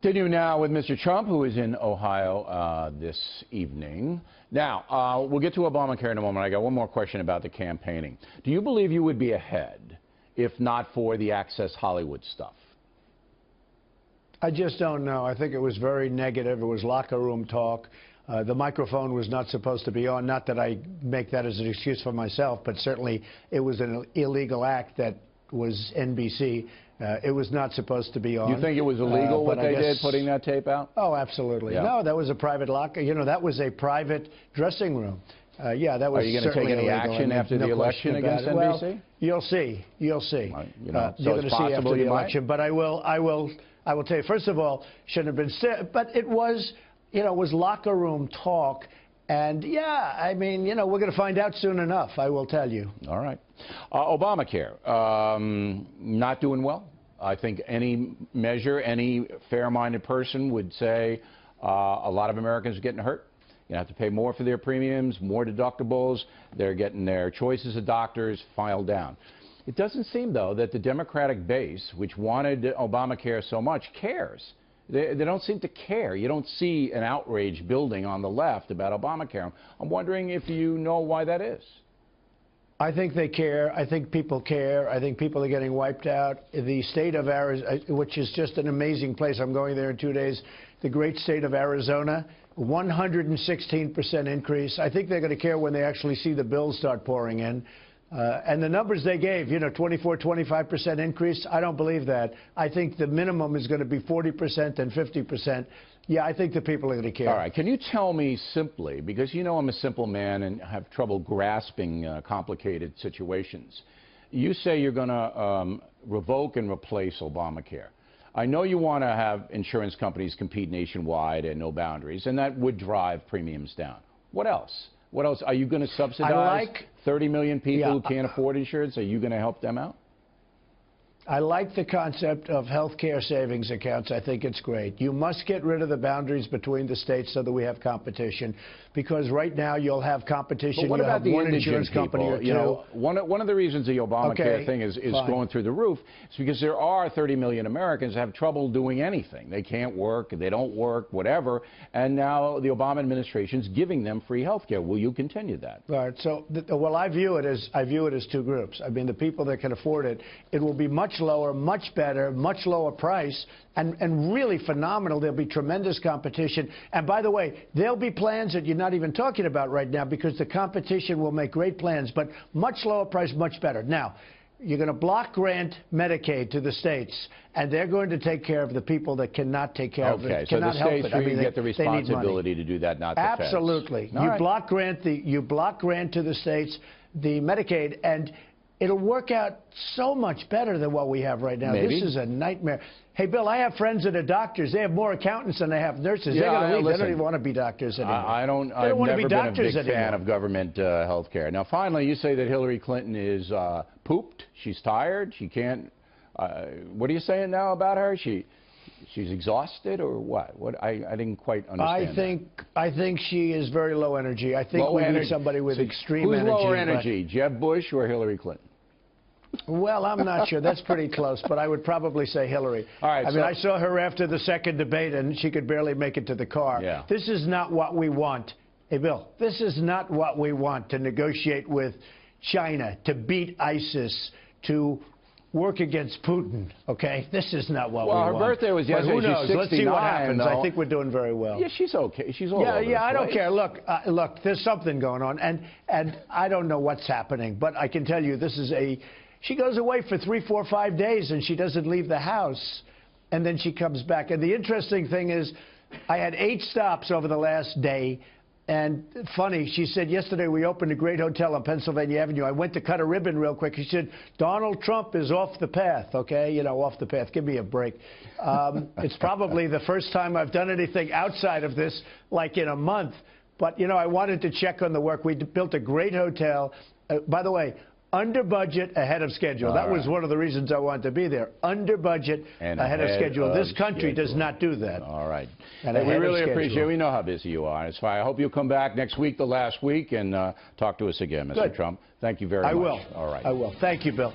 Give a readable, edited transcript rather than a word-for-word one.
Continue now with Mr. Trump, who is in Ohio this evening. Now, we'll get to Obamacare in a moment. I got one more question about the campaigning. Do you believe you would be ahead if not for the Access Hollywood stuff? I just don't know. I think it was very negative. It was locker room talk. The microphone was not supposed to be on. Not that I make that as an excuse for myself, but certainly it was an illegal act that was NBC. It was not supposed to be on. You think it was illegal what they did, putting that tape out? Oh, absolutely. Yeah. No, that was a private locker. You know, that was a private dressing room. Yeah, that was. Are you going to take any action after the election against NBC? Well, you'll see. You'll see. You know, so you're going to see after the election. But I will tell you. First of all, shouldn't have been said. But it was, you know, it was locker room talk. And, yeah, I mean, you know, we're going to find out soon enough, I will tell you. All right. Obamacare, not doing well. I think any measure, any fair-minded person would say a lot of Americans are getting hurt. You have to pay more for their premiums, more deductibles. They're getting their choices of doctors filed down. It doesn't seem, though, that the Democratic base, which wanted Obamacare so much, cares. They don't seem to care. You don't see an outrage building on the left about Obamacare. I'm wondering if you know why that is. I think they care. I think people care. I think people are getting wiped out. The state of Arizona, which is just an amazing place. I'm going there in 2 days. The great state of Arizona, 116% increase. I think they're going to care when they actually see the bills start pouring in. And the numbers they gave, you know, 25% increase, I don't believe that. I think the minimum is going to be 40% and 50%. Yeah, I think the people are going to care. All right. Can you tell me simply, because you know I'm a simple man and have trouble grasping complicated situations. You say you're going to revoke and replace Obamacare. I know you want to have insurance companies compete nationwide and no boundaries, and that would drive premiums down. What else? What else? Are you going to subsidize 30 million people who can't afford insurance? Are you going to help them out? I like the concept of health care savings accounts. I think it's great. You must get rid of the boundaries between the states so that we have competition, because right now you'll have competition. But what about the one insurance company or two? You know, one of the reasons the Obamacare thing is going through the roof is because there are 30 million Americans that have trouble doing anything. They can't work, they don't work, whatever, and now the Obama administration's giving them free health care. Will you continue that? All right. So, well, I view it as two groups. I mean, the people that can afford it, it will be much lower, much better, much lower price, and really phenomenal. There'll be tremendous competition. And by the way, there'll be plans that you're not even talking about right now because the competition will make great plans, but much lower price, much better. Now, you're going to block grant Medicaid to the states, and they're going to take care of the people that cannot take care of it. Okay, so the states get the responsibility to do that, not the feds. Absolutely. You block grant to the states, the Medicaid, and it'll work out so much better than what we have right now. Maybe. This is a nightmare. Hey, Bill, I have friends that are doctors. They have more accountants than they have nurses. Yeah, they're going to leave. They don't even want to be doctors anymore. I've never been a big fan of government health care. Now, finally, you say that Hillary Clinton is pooped. She's tired. She can't. What are you saying now about her? She's exhausted or what? I didn't quite understand. I think she is very low energy. I think we need somebody with extreme energy. Who's lower energy, Jeb Bush or Hillary Clinton? Well, I'm not sure. That's pretty close, but I would probably say Hillary. All right, I mean, I saw her after the second debate, and she could barely make it to the car. Yeah. This is not what we want. Hey, Bill, this is not what we want, to negotiate with China, to beat ISIS, to work against Putin, okay? This is not what we want. Well, her birthday was yesterday. Who knows? Let's see what happens. Though. I think we're doing very well. Yeah, she's okay. She's all over I don't care. Look, there's something going on, and I don't know what's happening, but I can tell you this is she goes away for 3, 4, 5 days, and she doesn't leave the house, and then she comes back. And the interesting thing is, I had 8 stops over the last day. And funny, she said, yesterday we opened a great hotel on Pennsylvania Avenue. I went to cut a ribbon real quick. She said, Donald Trump is off the path, okay? You know, off the path. Give me a break. It's probably the first time I've done anything outside of this, like in a month. But, you know, I wanted to check on the work. We built a great hotel. By the way, under budget, ahead of schedule. That was one of the reasons I wanted to be there. Under budget, and ahead of schedule. This country does not do that. All right. And we really appreciate it. We know how busy you are. It's fine. I hope you'll come back next week, the last week, and talk to us again, Mr. Trump. Thank you very much. I will. All right. I will. Thank you, Bill.